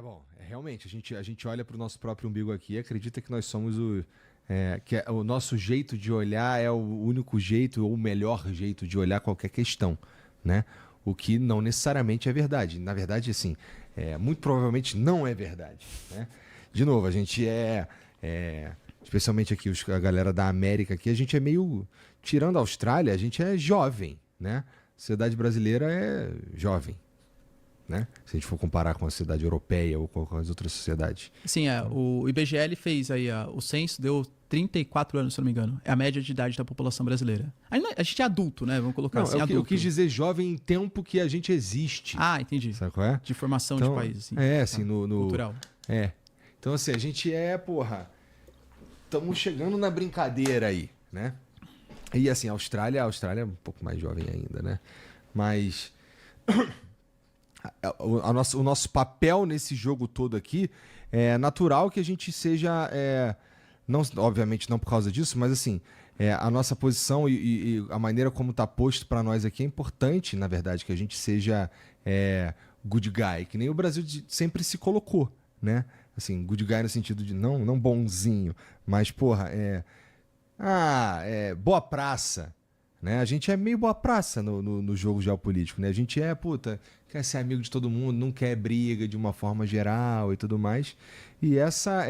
Bom, realmente, a gente olha para o nosso próprio umbigo aqui e acredita que nós somos o nosso jeito de olhar é o único jeito ou o melhor jeito de olhar qualquer questão, né? O que não necessariamente é verdade. Na verdade, assim, muito provavelmente não é verdade, né? De novo, a gente especialmente aqui a galera da América aqui, a gente é meio, tirando a Austrália, a gente é jovem, né? A sociedade brasileira é jovem, né? Se a gente for comparar com a sociedade europeia ou com as outras sociedades. Sim, Então, o IBGE ele fez aí o censo, deu 34 anos, se eu não me engano. É a média de idade da população brasileira. A gente é adulto, né? Vamos colocar não, assim, eu adulto. quis dizer jovem em tempo que a gente existe. Ah, entendi. Sabe qual é? De formação de Então, país, assim. assim, Tá. Cultural. É. Então, assim, a gente estamos chegando na brincadeira aí, né? E, assim, a Austrália é um pouco mais jovem ainda, né? Mas o nosso papel nesse jogo todo aqui é natural que a gente seja, não, obviamente não por causa disso, mas assim, a nossa posição e a maneira como está posto para nós aqui é importante, na verdade, que a gente seja good guy, que nem o Brasil sempre se colocou, né? Assim, good guy no sentido de não bonzinho, mas, porra, boa praça, né? A gente é meio boa praça no jogo geopolítico, né? A gente puta, quer ser amigo de todo mundo, não quer briga de uma forma geral e tudo mais. E essa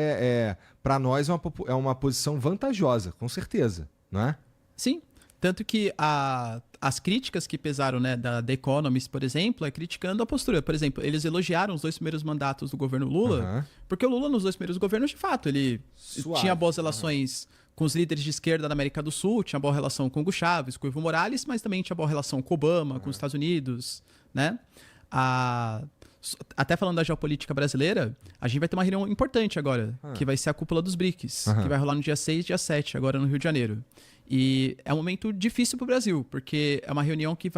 para nós é uma posição vantajosa, com certeza, não é? Sim. Tanto que as críticas que pesaram, né, da The Economist, por exemplo, é criticando a postura. Por exemplo, eles elogiaram os 2 primeiros mandatos do governo Lula, Aham. porque o Lula, nos 2 primeiros governos, de fato, ele Suave. tinha boas relações com os líderes de esquerda da América do Sul, tinha boa relação com o Hugo Chávez, com o Evo Morales, mas também tinha boa relação com o Obama, com os Estados Unidos, né? Até falando da geopolítica brasileira, a gente vai ter uma reunião importante agora, que vai ser a cúpula dos BRICS, que vai rolar no dia 6 e dia 7, agora no Rio de Janeiro. E é um momento difícil para o Brasil, porque é uma reunião que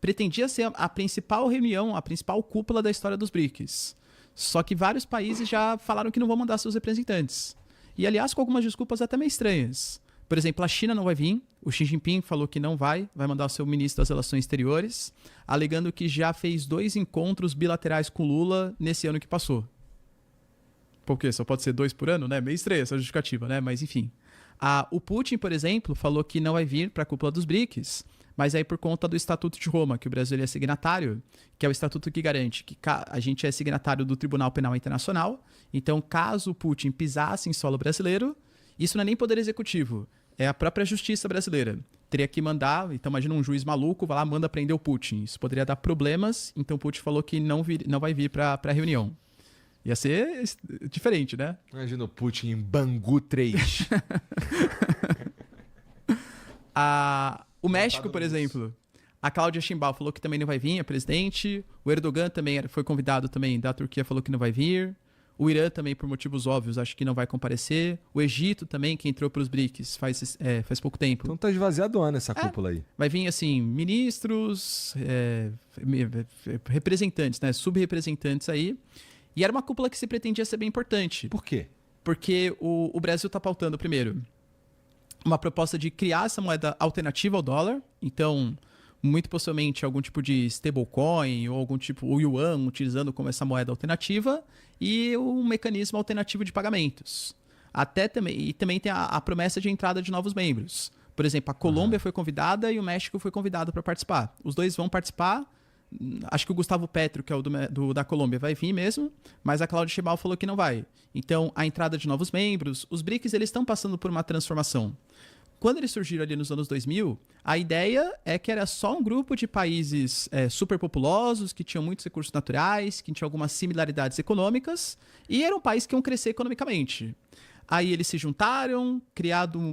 pretendia ser a principal reunião, a principal cúpula da história dos BRICS. Só que vários países já falaram que não vão mandar seus representantes. E, aliás, com algumas desculpas até meio estranhas. Por exemplo, a China não vai vir, o Xi Jinping falou que não vai mandar o seu ministro das Relações Exteriores, alegando que já fez 2 encontros bilaterais com Lula nesse ano que passou. Por quê? Só pode ser 2 por ano, né? Meio estranha essa justificativa, né? Mas, enfim. O Putin, por exemplo, falou que não vai vir para a cúpula dos BRICS, mas aí por conta do Estatuto de Roma, que o Brasil é signatário, que é o estatuto que garante que a gente é signatário do Tribunal Penal Internacional. Então, caso o Putin pisasse em solo brasileiro, isso não é nem poder executivo, é a própria justiça brasileira. Teria que mandar, então imagina um juiz maluco, vai lá, manda prender o Putin. Isso poderia dar problemas, então o Putin falou que não vai vir para a reunião. Ia ser diferente, né? Imagina o Putin em Bangu 3. O México, por exemplo, a Cláudia Sheinbaum falou que também não vai vir, a presidente. O Erdogan também foi convidado também da Turquia, falou que não vai vir. O Irã também, por motivos óbvios, acho que não vai comparecer. O Egito também, que entrou para os BRICS faz pouco tempo. Então tá esvaziadona essa cúpula aí. Vai vir, assim, ministros, representantes, né? Subrepresentantes aí. E era uma cúpula que se pretendia ser bem importante. Por quê? Porque o Brasil está pautando, primeiro, uma proposta de criar essa moeda alternativa ao dólar. Então, muito possivelmente algum tipo de stablecoin ou algum tipo, o yuan, utilizando como essa moeda alternativa, e um mecanismo alternativo de pagamentos. E também tem a promessa de entrada de novos membros. Por exemplo, a Colômbia foi convidada e o México foi convidado para participar. Os dois vão participar. Acho que o Gustavo Petro, que é o da Colômbia, vai vir mesmo, mas a Cláudia Sheinbaum falou que não vai. Então, a entrada de novos membros, os BRICS eles estão passando por uma transformação. Quando eles surgiram ali nos anos 2000, a ideia é que era só um grupo de países superpopulosos, que tinham muitos recursos naturais, que tinham algumas similaridades econômicas, e era um país que iam crescer economicamente. Aí eles se juntaram,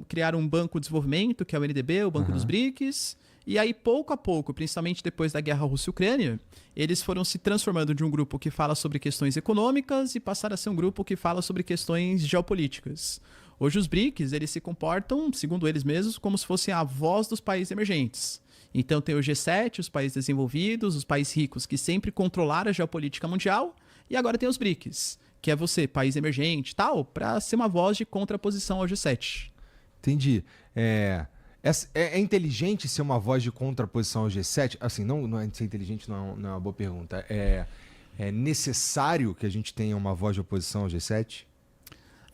criaram um banco de desenvolvimento, que é o NDB, o Banco dos BRICS, e aí, pouco a pouco, principalmente depois da guerra Rússia-Ucrânia, eles foram se transformando de um grupo que fala sobre questões econômicas e passaram a ser um grupo que fala sobre questões geopolíticas. Hoje os BRICS, eles se comportam, segundo eles mesmos, como se fossem a voz dos países emergentes. Então tem o G7, os países desenvolvidos, os países ricos que sempre controlaram a geopolítica mundial, e agora tem os BRICS, que é você, país emergente e tal, para ser uma voz de contraposição ao G7. Entendi. É inteligente ser uma voz de contraposição ao G7? Assim, não é ser inteligente não é uma boa pergunta. é necessário que a gente tenha uma voz de oposição ao G7?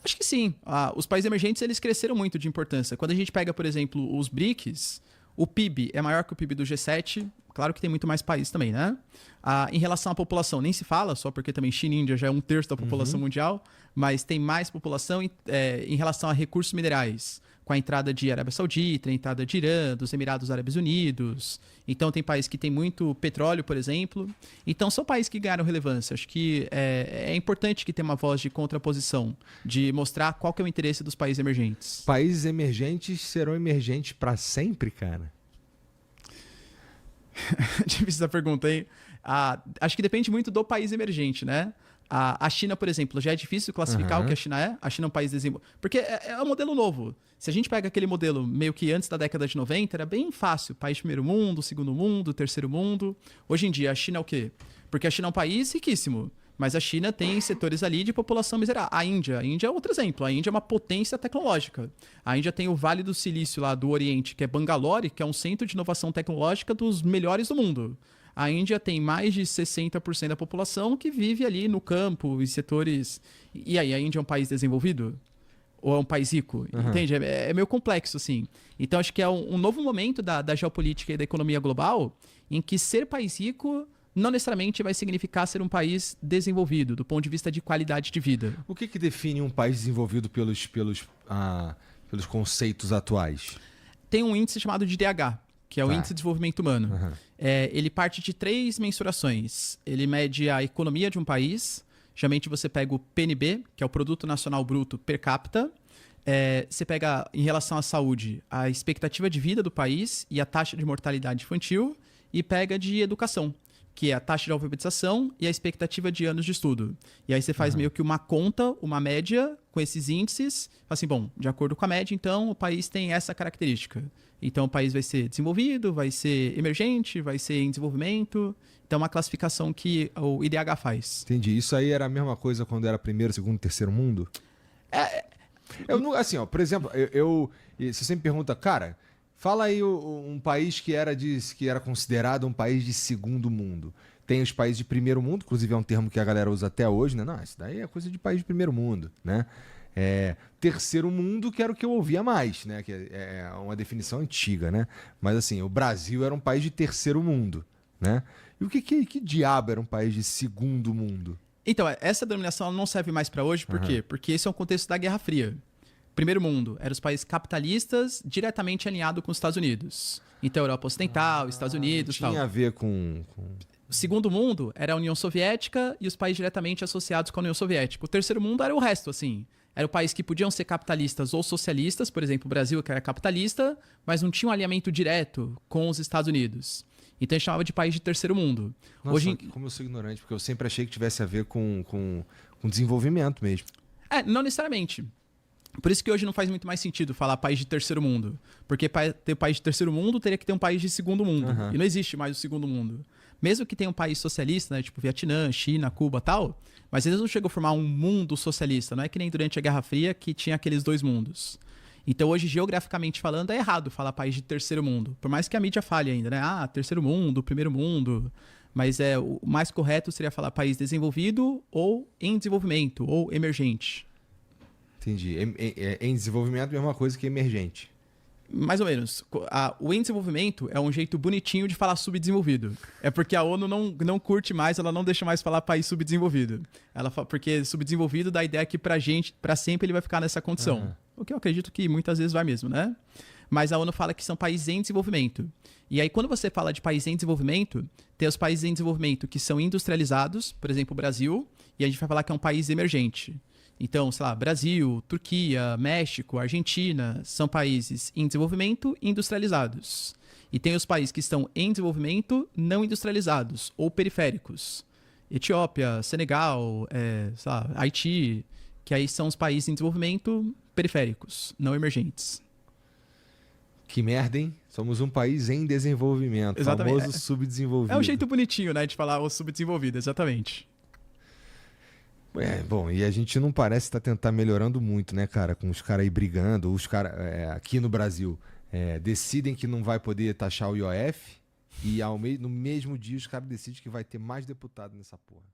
Acho que sim. Os países emergentes eles cresceram muito de importância. Quando a gente pega, por exemplo, os BRICS, o PIB é maior que o PIB do G7. Claro que tem muito mais países também, né? Em relação à população, nem se fala, só porque também China e Índia já é 1/3 da população mundial, mas tem mais população em relação a recursos minerais, com a entrada de Arábia Saudita, a entrada de Irã, dos Emirados Árabes Unidos. Então tem países que tem muito petróleo, por exemplo. Então são países que ganharam relevância. Acho que é importante que tenha uma voz de contraposição, de mostrar qual que é o interesse dos países emergentes. Países emergentes serão emergentes para sempre, cara? Difícil essa pergunta, hein? Acho que depende muito do país emergente, né? A China, por exemplo, já é difícil classificar o que a China é. A China é um país desenvolvido. Porque é um modelo novo. Se a gente pega aquele modelo meio que antes da década de 90, era bem fácil. País de primeiro mundo, segundo mundo, terceiro mundo. Hoje em dia, a China é o quê? Porque a China é um país riquíssimo. Mas a China tem setores ali de população miserável. A Índia é outro exemplo. A Índia é uma potência tecnológica. A Índia tem o Vale do Silício lá do Oriente, que é Bangalore, que é um centro de inovação tecnológica dos melhores do mundo. A Índia tem mais de 60% da população que vive ali no campo, em setores... E aí, a Índia é um país desenvolvido? Ou é um país rico? Entende? É meio complexo, assim. Então, acho que é um novo momento da geopolítica e da economia global em que ser país rico não necessariamente vai significar ser um país desenvolvido, do ponto de vista de qualidade de vida. O que define um país desenvolvido pelos conceitos atuais? Tem um índice chamado de IDH, que é o Índice de Desenvolvimento Humano. Ele parte de 3 mensurações. Ele mede a economia de um país. Geralmente você pega o PNB, que é o Produto Nacional Bruto per capita. Você pega, em relação à saúde, a expectativa de vida do país e a taxa de mortalidade infantil. E pega de educação, que é a taxa de alfabetização e a expectativa de anos de estudo. E aí você faz meio que uma conta, uma média com esses índices. Fala assim, bom, de acordo com a média, então, o país tem essa característica. Então, o país vai ser desenvolvido, vai ser emergente, vai ser em desenvolvimento. Então, é uma classificação que o IDH faz. Entendi. Isso aí era a mesma coisa quando era primeiro, segundo, terceiro mundo? Eu não, assim, ó, por exemplo, se você me pergunta, cara, fala aí um país que era considerado um país de segundo mundo. Tem os países de primeiro mundo, inclusive é um termo que a galera usa até hoje, né? Não, isso daí é coisa de país de primeiro mundo, né? Terceiro mundo, que era o que eu ouvia mais, né? Que é uma definição antiga, né? Mas assim, o Brasil era um país de terceiro mundo, né? E que diabo era um país de segundo mundo? Então, essa denominação ela não serve mais para hoje, por quê? Porque esse é um contexto da Guerra Fria. Primeiro mundo, eram os países capitalistas diretamente alinhados com os Estados Unidos. Então, Europa Ocidental, Estados Unidos e tal. Tinha a ver com... O segundo mundo era a União Soviética e os países diretamente associados com a União Soviética. O terceiro mundo era o resto, assim. Era o país que podiam ser capitalistas ou socialistas, por exemplo, o Brasil, que era capitalista, mas não tinha um alinhamento direto com os Estados Unidos. Então, a gente chamava de país de terceiro mundo. Nossa, hoje, como eu sou ignorante, porque eu sempre achei que tivesse a ver com desenvolvimento mesmo. Não necessariamente. Por isso que hoje não faz muito mais sentido falar país de terceiro mundo. Porque para ter país de terceiro mundo, teria que ter um país de segundo mundo. E não existe mais o segundo mundo. Mesmo que tenha um país socialista, né, tipo Vietnã, China, Cuba e tal, mas eles não chegam a formar um mundo socialista. Não é que nem durante a Guerra Fria que tinha aqueles 2 mundos. Então hoje, geograficamente falando, é errado falar país de terceiro mundo. Por mais que a mídia fale ainda, né? Terceiro mundo, primeiro mundo. Mas o mais correto seria falar país desenvolvido ou em desenvolvimento, ou emergente. Entendi. Em desenvolvimento é a mesma coisa que emergente. Mais ou menos. O em desenvolvimento é um jeito bonitinho de falar subdesenvolvido. É porque a ONU não curte mais, ela não deixa mais falar país subdesenvolvido. Porque subdesenvolvido dá a ideia que pra gente, pra sempre, ele vai ficar nessa condição. O que eu acredito que muitas vezes vai mesmo, né? Mas a ONU fala que são países em desenvolvimento. E aí, quando você fala de país em desenvolvimento, tem os países em desenvolvimento que são industrializados, por exemplo, o Brasil, e a gente vai falar que é um país emergente. Então, sei lá, Brasil, Turquia, México, Argentina, são países em desenvolvimento industrializados. E tem os países que estão em desenvolvimento não industrializados ou periféricos. Etiópia, Senegal, sei lá, Haiti, que aí são os países em desenvolvimento periféricos, não emergentes. Que merda, hein? Somos um país em desenvolvimento, exatamente. Famoso subdesenvolvido. É um jeito bonitinho, né, de falar o subdesenvolvido, exatamente. Bom, e a gente não parece estar tentando melhorando muito, né, cara? Com os caras aí brigando, os caras aqui no Brasil decidem que não vai poder taxar o IOF e no mesmo dia os caras decidem que vai ter mais deputado nessa porra.